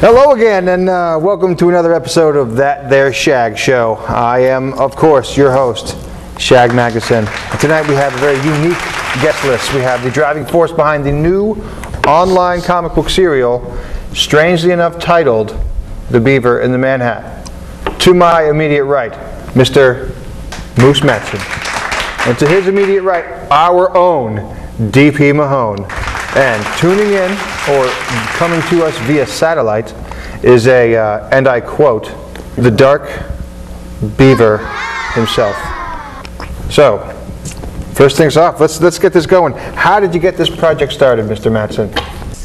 Hello again, and welcome to another episode of That There Shag Show. I am, of course, your host, Shag Magnuson. And tonight we have a very unique guest list. We have the driving force behind the new online comic book serial, strangely enough titled The Beaver in the Manhattan. To my immediate right, Mr. Moose Matson. And to his immediate right, our own D.P. Mahone. And tuning in, or coming to us via satellite, is and I quote, the Dark Beaver himself. So, first things off, let's get this going. How did you get this project started, Mr. Matson?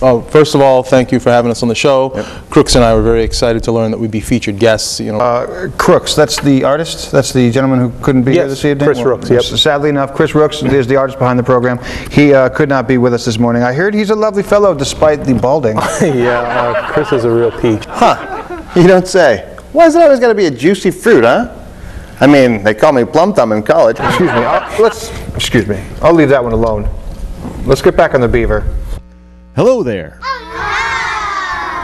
Well, first of all, thank you for having us on the show. Yep. Crooks and I were very excited to learn that we'd be featured guests. You know, Crooks, that's the artist? That's the gentleman who couldn't be here this evening? Chris Rooks, yep. Sadly enough, Chris Rooks is the artist behind the program. He could not be with us this morning. I heard he's a lovely fellow despite the balding. Yeah, Chris is a real peach. Huh, you don't say. Why is it always got to be a juicy fruit, huh? I mean, they call me Plum Thumb in college. Excuse me, I'll leave that one alone. Let's get back on the Beaver. Hello there.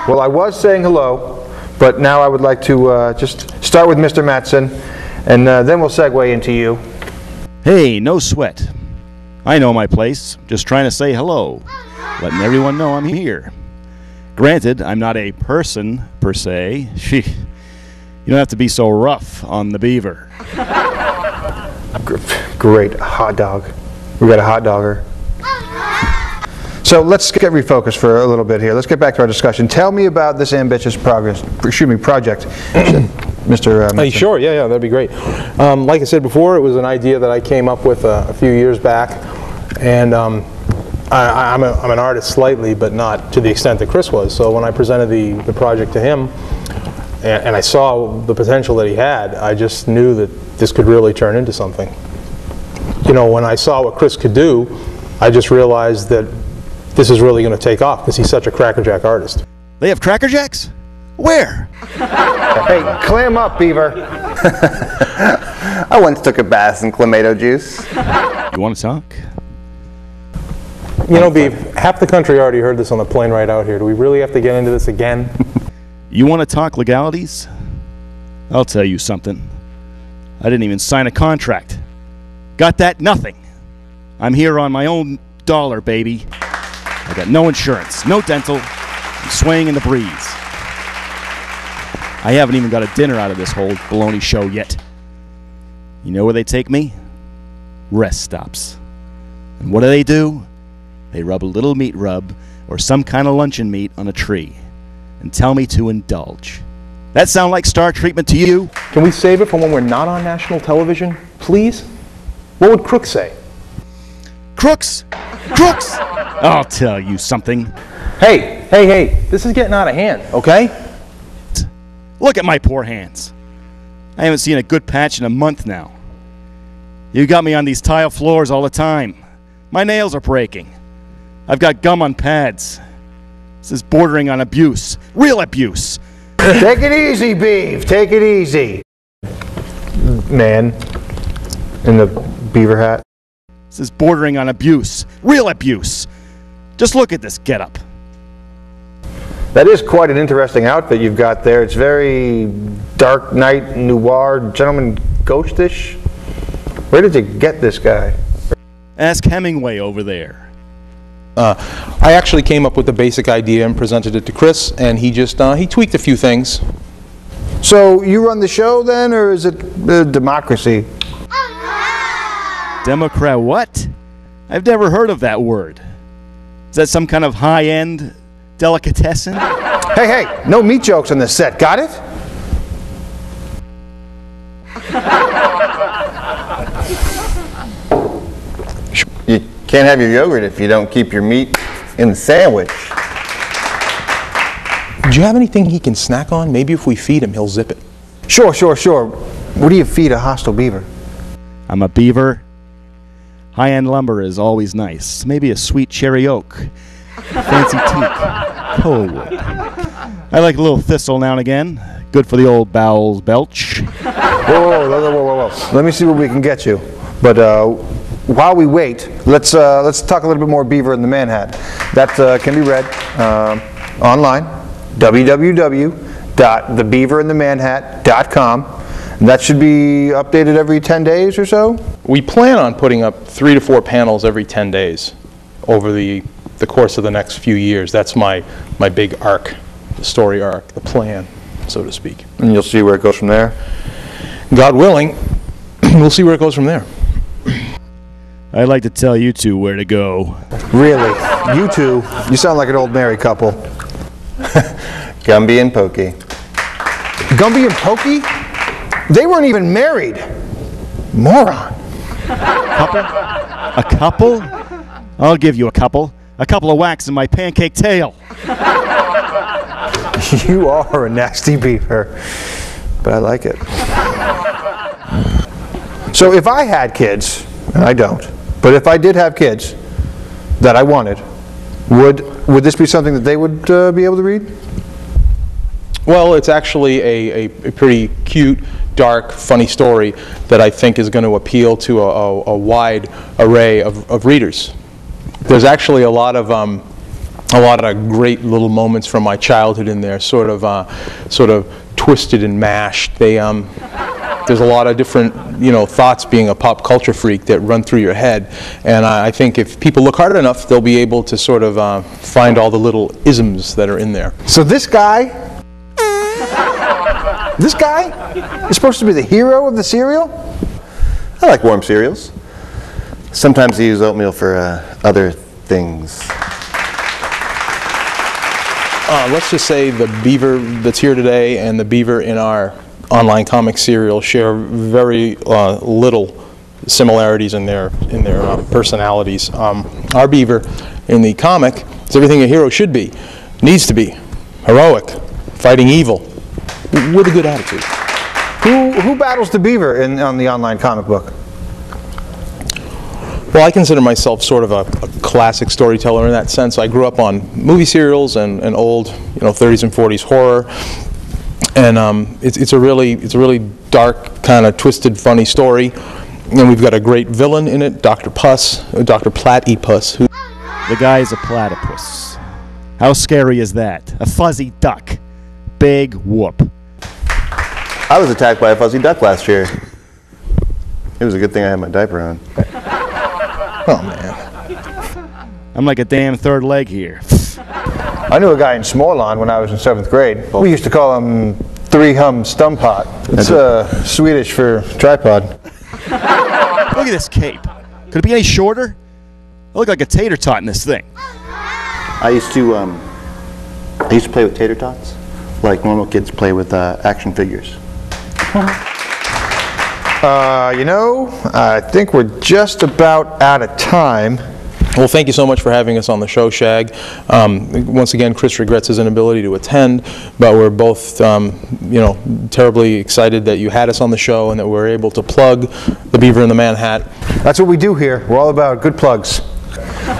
Well, I was saying hello, but now I would like to just start with Mr. Matson, and then we'll segue into you. Hey, no sweat. I know my place. Just trying to say hello. Letting everyone know I'm here. Granted, I'm not a person, per se. You don't have to be so rough on the Beaver. Great. Hot dog. We got a hot dogger. So let's get refocused for a little bit here. Let's get back to our discussion. Tell me about this ambitious project, Mr. Matson. Sure, yeah, that'd be great. Like I said before, it was an idea that I came up with a few years back, and I'm an artist slightly, but not to the extent that Chris was. So when I presented the project to him, and I saw the potential that he had, I just knew that this could really turn into something. You know, when I saw what Chris could do, I just realized that this is really going to take off because he's such a crackerjack artist. They have Cracker Jacks? Where? Hey, clam up, Beaver. I once took a bath in clamato juice. You want to talk? You know, Beav, half the country already heard this on the plane right out here. Do we really have to get into this again? You want to talk legalities? I'll tell you something. I didn't even sign a contract. Got that? Nothing. I'm here on my own dollar, baby. I got no insurance, no dental. I'm swaying in the breeze. I haven't even got a dinner out of this whole baloney show yet. You know where they take me? Rest stops. And what do? They rub a little meat rub or some kind of luncheon meat on a tree and tell me to indulge. That sound like star treatment to you? Can we save it for when we're not on national television, please? What would Crooks say? Crooks! Crooks! I'll tell you something. Hey, this is getting out of hand, okay? Look at my poor hands. I haven't seen a good patch in a month now. You got me on these tile floors all the time. My nails are breaking. I've got gum on pads. This is bordering on abuse. Real abuse. Take it easy, Beav. Take it easy. Man in the beaver hat. This is bordering on abuse. Real abuse. Just look at this getup. That is quite an interesting outfit you've got there. It's very Dark Knight, noir, gentleman ghostish. Where did you get this guy? Ask Hemingway over there. I actually came up with the basic idea and presented it to Chris, and he just he tweaked a few things. So you run the show then, or is it democracy? Democrat what? I've never heard of that word. Is that some kind of high-end delicatessen? Hey, no meat jokes on this set, got it? You can't have your yogurt if you don't keep your meat in the sandwich. Do you have anything he can snack on? Maybe if we feed him, he'll zip it. Sure. What do you feed a hostile beaver? I'm a beaver. High-end lumber is always nice. Maybe a sweet cherry oak. Fancy teak. Coalwood. I like a little thistle now and again. Good for the old bowels belch. Whoa. Let me see what we can get you. But while we wait, let's talk a little bit more Beaver in the Manhattan. That can be read online. www.thebeaverinthemanhat.com. That should be updated every 10 days or so? We plan on putting up 3 to 4 panels every 10 days over the course of the next few years. That's my big arc, the story arc, the plan, so to speak. And you'll see where it goes from there? God willing, we'll see where it goes from there. I'd like to tell you two where to go. Really? You two? You sound like an old married couple. Gumby and Pokey. Gumby and Pokey? They weren't even married. Moron. A couple? I'll give you a couple. A couple of whacks in my pancake tail. You are a nasty beaver, but I like it. So if I had kids, and I don't, but if I did have kids that I wanted, would this be something that they would be able to read? Well, it's actually a pretty cute, dark, funny story that I think is going to appeal to a wide array of readers. There's actually a lot of great little moments from my childhood in there, sort of twisted and mashed. There's a lot of different, thoughts, being a pop culture freak, that run through your head, and I think if people look hard enough, they'll be able to sort of find all the little isms that are in there. So this guy is supposed to be the hero of the cereal? I like warm cereals. Sometimes I use oatmeal for other things. Let's just say the Beaver that's here today and the Beaver in our online comic serial share very little similarities in their personalities. Our Beaver in the comic is everything a hero should be, needs to be, heroic, fighting evil, with a good attitude. Who battles the Beaver on the online comic book? Well, I consider myself sort of a classic storyteller in that sense. I grew up on movie serials and old, 30s and 40s horror, and it's a really dark, kind of twisted, funny story. And we've got a great villain in it, Dr. Platypus. The guy is a platypus. How scary is that? A fuzzy duck. Big whoop. I was attacked by a fuzzy duck last year. It was a good thing I had my diaper on. Oh, man. I'm like a damn third leg here. I knew a guy in Småland when I was in 7th grade. We used to call him Three-Hum Stumpot. It's Swedish for tripod. Look at this cape. Could it be any shorter? I look like a tater tot in this thing. I used to play with tater tots, like normal kids play with action figures. I think we're just about out of time. Well, thank you so much for having us on the show, Shag. Once again, Chris regrets his inability to attend, but we're both, terribly excited that you had us on the show and that we're able to plug the Beaver in the Man Hat. That's what we do here. We're all about good plugs.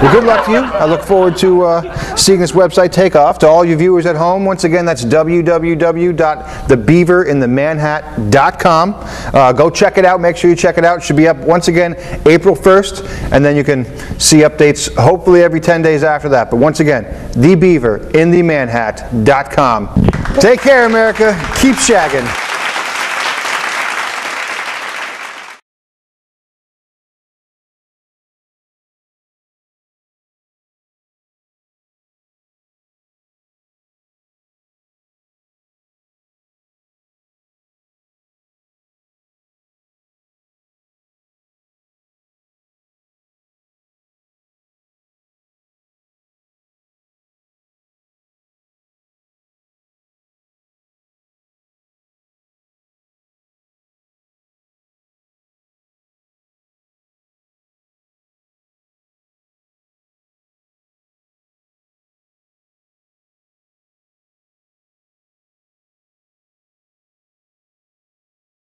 Well, good luck to you. I look forward to seeing this website take off. To all you viewers at home, once again, that's www.thebeaverinthemanhat.com. Go check it out. Make sure you check it out. It should be up once again April 1st, and then you can see updates hopefully every 10 days after that. But once again, thebeaverinthemanhat.com. Take care, America. Keep shagging.